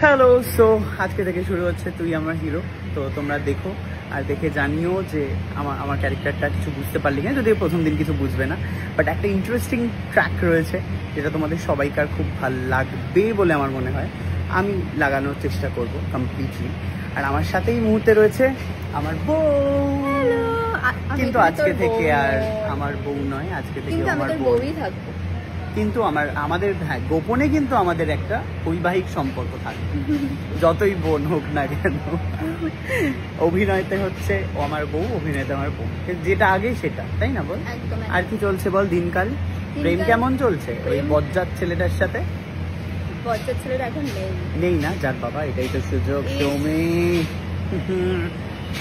Hello, so আজকে থেকে শুরু হচ্ছে তুই আমার হিরো। তো তোমরা দেখো আর দেখে জানিও যে আমার ক্যারেক্টারটা কিছু বুঝতে পারলি কিনা, যদিও প্রথম দিন কিছু বুঝবে না, বাট একটা ইন্টারেস্টিং ট্র্যাক রয়েছে যেটা তোমাদের সবাইকার খুব ভালো লাগবে বলে আমার মনে হয়। আমি লাগানোর চেষ্টা করব কমপ্লিটলি। আর আমার সাথেই মুহূর্তে রয়েছে আমার বউ, কিন্তু আজকে থেকে আর আমার বউ নয়, আজকে থেকে আমার বউই থাকবো। কিন্তু আমাদের হ্যাঁ গোপনে কিন্তু আমাদের একটা বৈবাহিক সম্পর্ক থাকে, যতই বোন হোক না কেন। অভিনয়তে হচ্ছে ও আমার বউ, অভিনয়তে আমার বউ, যেটা আগে সেটা, তাই না বল? আর কি চলছে বল দিনকাল? প্রেম কেমন চলছে ওই বজ্জাত ছেলেটার সাথে? বজ্জাত ছেলেটা এখন নেই না, যাক বাবা, এটাই তো সুযোগ। তুমি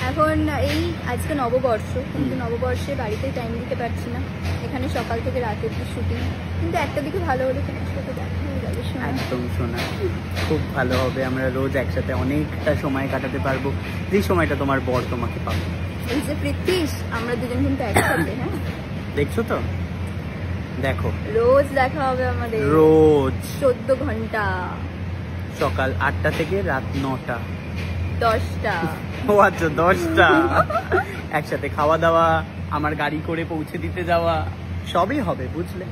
এখন এই আজকে নববর্ষ, কিন্তু নববর্ষে বাড়িতে টাইম দিতে পারছি না, এখানে সকাল থেকে রাত অবধি শুটিং, কিন্তু একটা দিকে ভালো হলে তোমার সাথে দেখা হয়ে যাবে। একদম শোনা, খুব ভালো হবে, আমরা রোজ একসাথে অনেকটা সময় কাটাতে পারবো, যে সময়টা তোমার বর তোমাকে পাবে। এই যে প্রীতিশ, আমরা দুজন কিন্তু একসাথে। হ্যাঁ, দেখছো তো, দেখো রোজ দেখা হবে আমাদের, রোজ 14 ঘন্টা, সকাল 8টা থেকে রাত 9টা 10টা। ও আচ্ছা, 10টা। একসাথে খাওয়া দাওয়া, আমার গাড়ি করে পৌঁছে দিতে যাওয়া, সবই হবে, বুঝলে?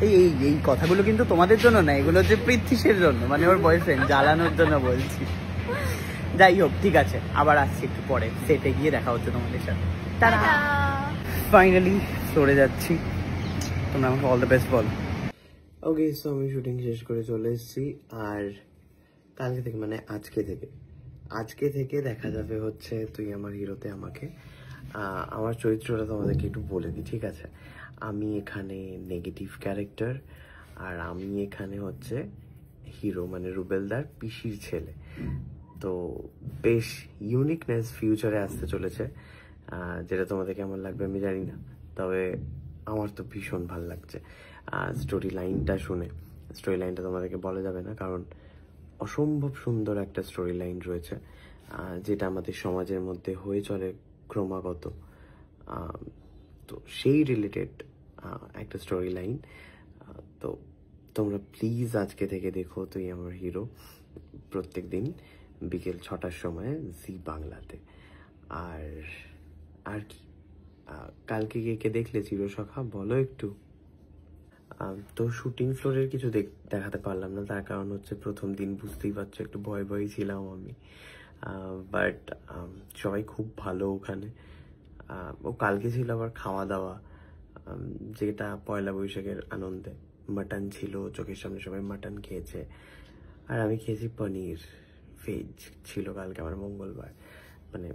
এই এই এই কথাগুলো কিন্তু তোমাদের জন্য না, এগুলো হচ্ছে পৃথ্বীশের জন্য, মানে ওর বয়ফ্রেন্ড, জ্বালানোর জন্য বলছি। যাই হোক, ঠিক আছে, আবার আসছি একটু পরে, সেটে গিয়ে দেখা হচ্ছে তোমাদের সাথে। তারা ফাইনালি সরে যাচ্ছি, তোমরা আমাকে অল দ্য বেস্ট বলো। ওকে, সো আমি শুটিং শেষ করে চলে এসেছি, আর কালকে থেকে মানে আজকে থেকে দেখা যাবে হচ্ছে তুই আমার হিরোতে আমাকে। আমার চরিত্রটা তোমাদেরকে একটু বলে দিই, ঠিক আছে? আমি এখানে নেগেটিভ ক্যারেক্টার, আর আমি এখানে হচ্ছে হিরো, মানে রুবেলদার পিসির ছেলে। তো বেশ ইউনিকনেস ফিউচারে আসতে চলেছে, যেটা তোমাদের কেমন লাগবে আমি জানি না, তবে আমার তো ভীষণ ভালো লাগছে। স্টোরি লাইনটা তোমাদেরকে বলা যাবে না, কারণ অসম্ভব সুন্দর একটা স্টোরি লাইন রয়েছে, যেটা আমাদের সমাজের মধ্যে হয়ে চলে ক্রমাগত। তো সেই রিলেটেড একটা স্টোরি লাইন। তো তোমরা প্লিজ আজকে থেকে দেখো তুই আমার হিরো, প্রত্যেক দিন বিকেল 6টার সময় জি বাংলাতে। আর কি, কালকে কে দেখলে চিরসখা, বলো একটু। তো শুটিং ফ্লোরের কিছু দেখাতে পারলাম না, তার কারণ হচ্ছে প্রথম দিন, বুঝতেই পারছো, একটু ভয় ছিলাম আমি, বাট সবাই খুব ভালো ওখানে। ও কালকে ছিল আবার খাওয়া দাওয়া, যেটা পয়লা বৈশাখের আনন্দে মাটন ছিল, চোখের সামনে সবাই মাটন খেয়েছে, আর আমি খেয়েছি পনির, ভেজ ছিল কালকে আমার মঙ্গলবার। মানে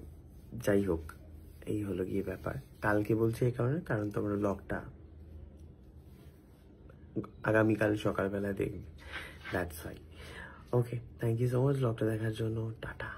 যাই হোক, এই হলো গিয়ে ব্যাপার। কালকে বলছি এই কারণ তোমরা ব্লগটা আগামীকাল সকালবেলা দেখবে, that's why. Okay, thank you so much ব্লগটা দেখার জন্য, টাটা।